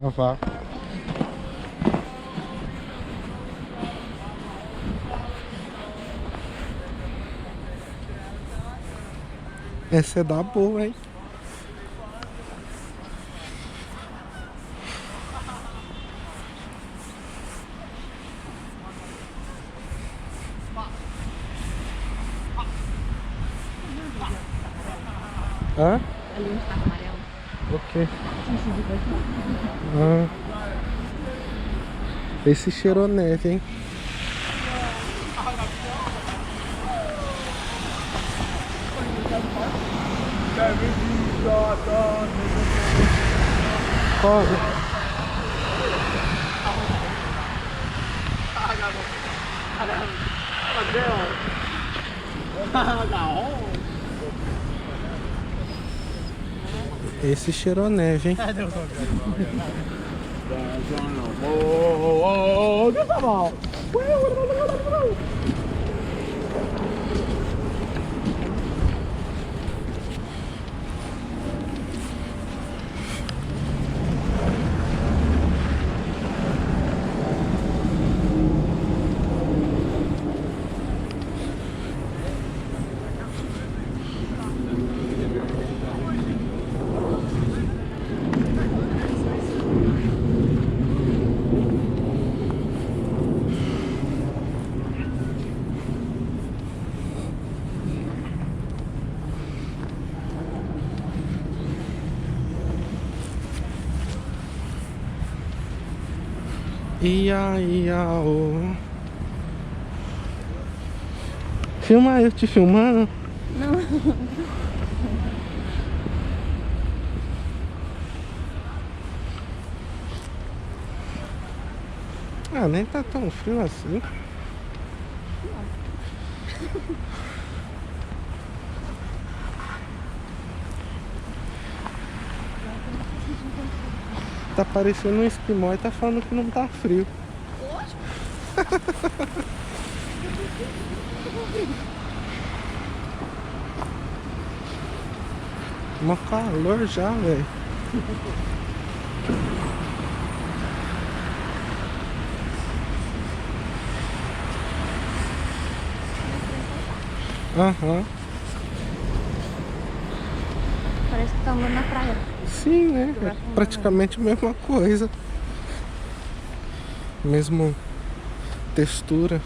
Ah, vá. Essa é da boa, hein? Hã? Ali onde tá amarelo. Ok. Ah. Esse cheirou neve, hein? Corre. Esse cheirou neve, hein? Ia, ia, ô. Filma eu te filmando. Não. Ah, nem tá tão frio assim. Tá parecendo um esquimó e tá falando que não tá frio. Mó calor já, velho. Aham. Parece que tá andando na praia. Sim, né? É praticamente a mesma coisa. Mesmo textura.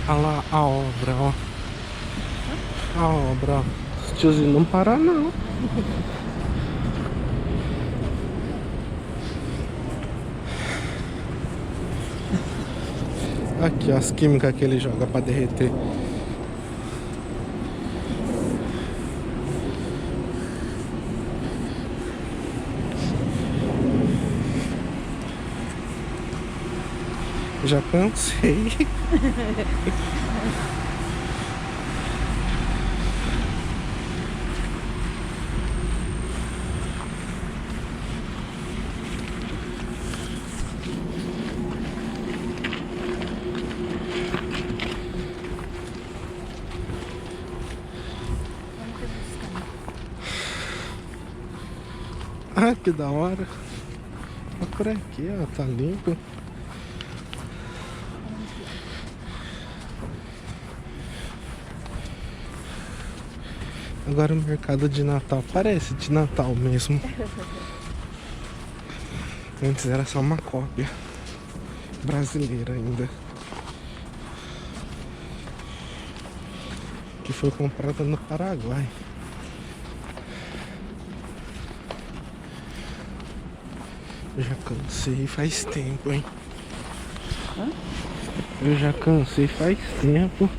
Olha lá a obra, ó. A obra, ó. Os tiozinhos não param, não. Aqui, ó, as químicas que ele joga pra derreter. Já cansei. Ah, que da hora. Olha por aqui, ó, tá limpo. Agora o mercado de Natal parece de Natal mesmo. Antes era só uma cópia brasileira ainda, que foi comprada no Paraguai. Eu já cansei faz tempo, hein? Eu já cansei faz tempo.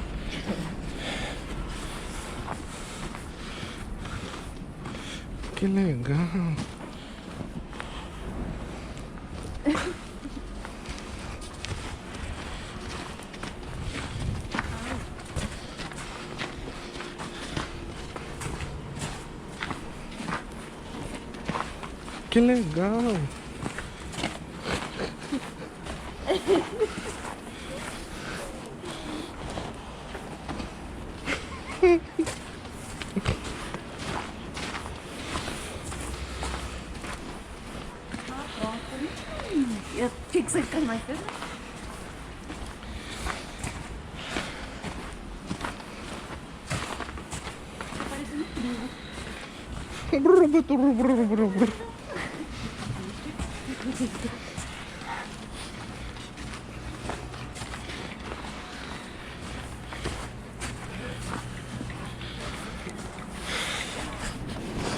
Que legal. Que legal. Eu tinha que ser ficando mais perto. Tá parecendo frio.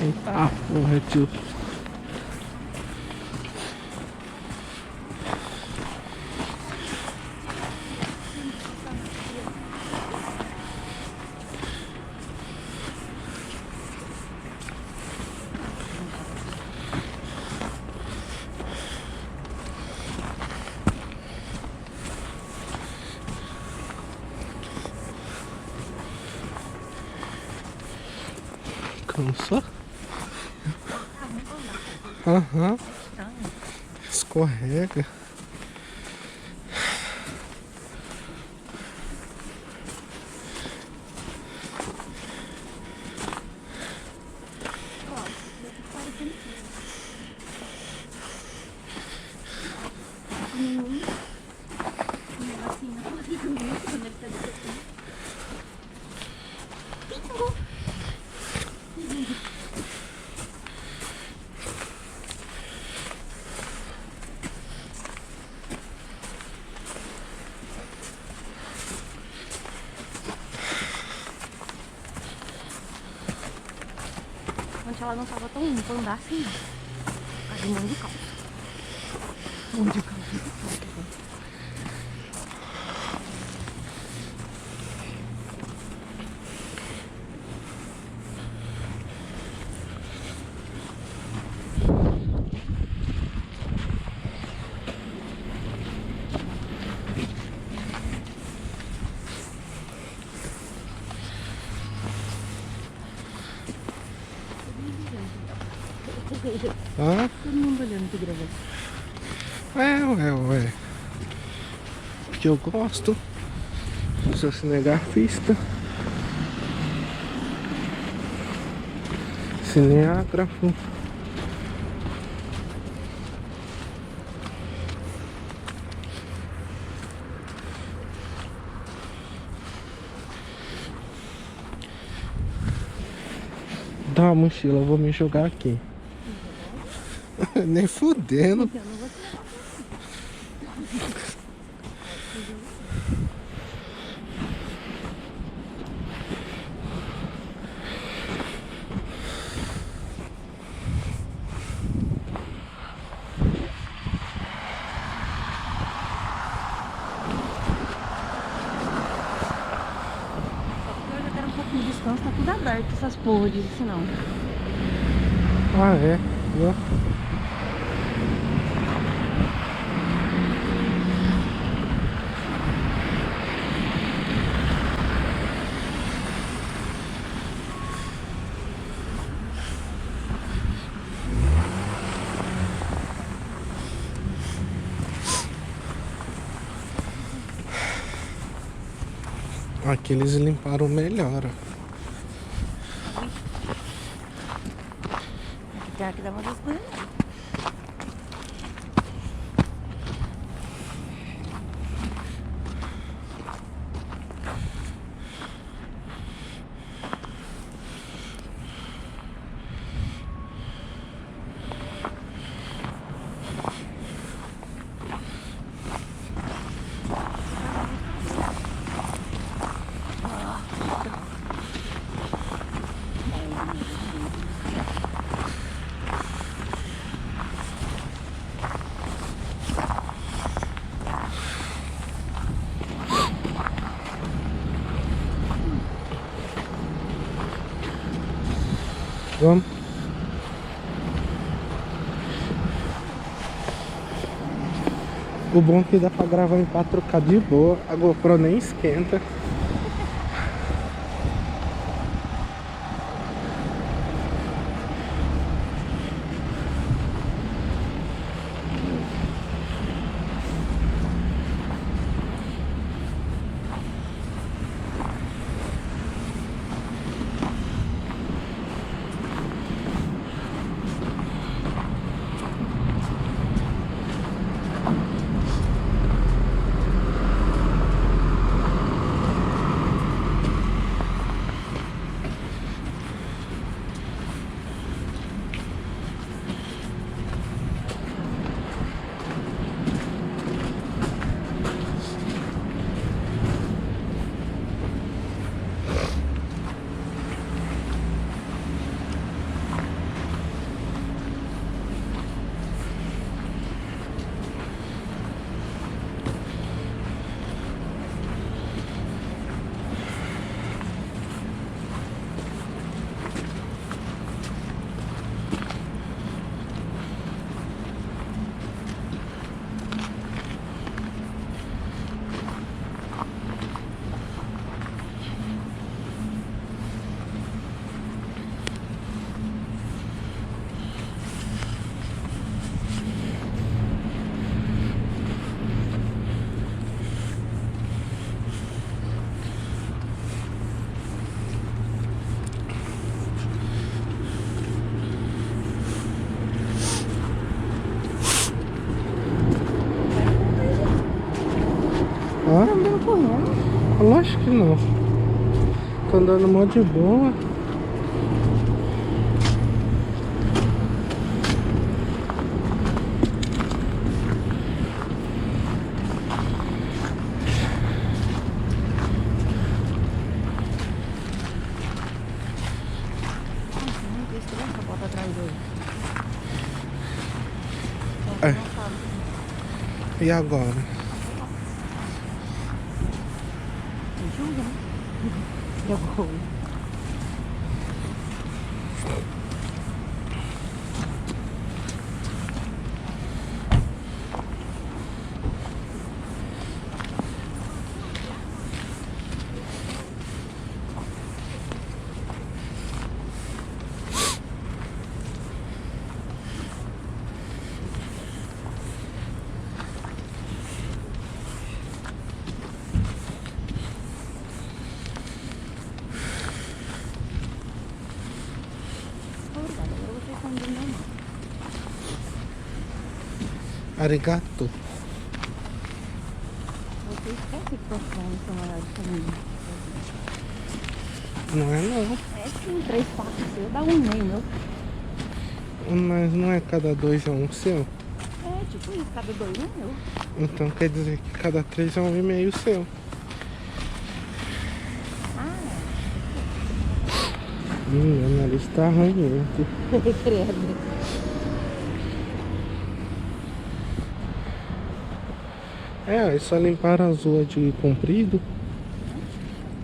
Eita porra, tio. Cansou? Aham. Escorrega. Antes ela não tava tão limpa, andar assim, não. Por causa de mão de calça. Mão de calça. Hã? Todo mundo olhando pro gravando. Ué. Porque eu gosto. Sou cinegrafista. Cineógrafo. Dá uma mochila, eu vou me jogar aqui. Nem fudendo. Eu não vou te levar. Porque eu já quero um pouquinho de descanso, tá tudo aberto essas porras de sinal. Ah, é? Ó. Aqui eles limparam melhor, ó. Tem que dar uma das coisas. Vamos. O bom é que dá pra gravar em 4K de boa. A GoPro nem esquenta. Hã? Tá andando correndo? Lógico que não. Tô andando mó de boa. Nossa, não tem essa bota atrás dele. É. Não sabe. E agora? Julga, né? Eu vou. Obrigada, agora vocês estão andando normal. Arigato. Você esquece que profissionais são maiores que mim. Não é não. É sim, 3 quartos seu, dá 1,5 meu. Mas não é cada 2 é um seu? É tipo isso, cada 2 é meu. Então quer dizer que cada 3 é 1,5 seu. Ah, Meu nariz tá arranhento. é. Credo. É só limpar as ruas de comprido.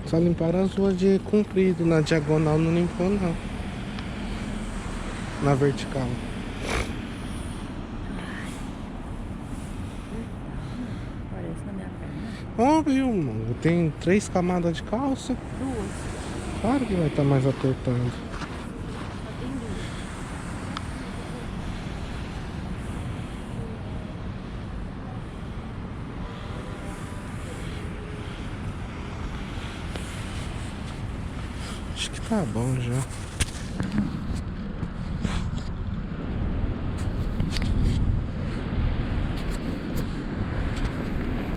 Só limpar as ruas de comprido. Na diagonal não limpou não. Na vertical. Parece na minha perna. Ó, viu, mano? Tem 3 camadas de calça. 2. Claro que vai estar mais apertado. Só tem 2. Acho que tá bom já.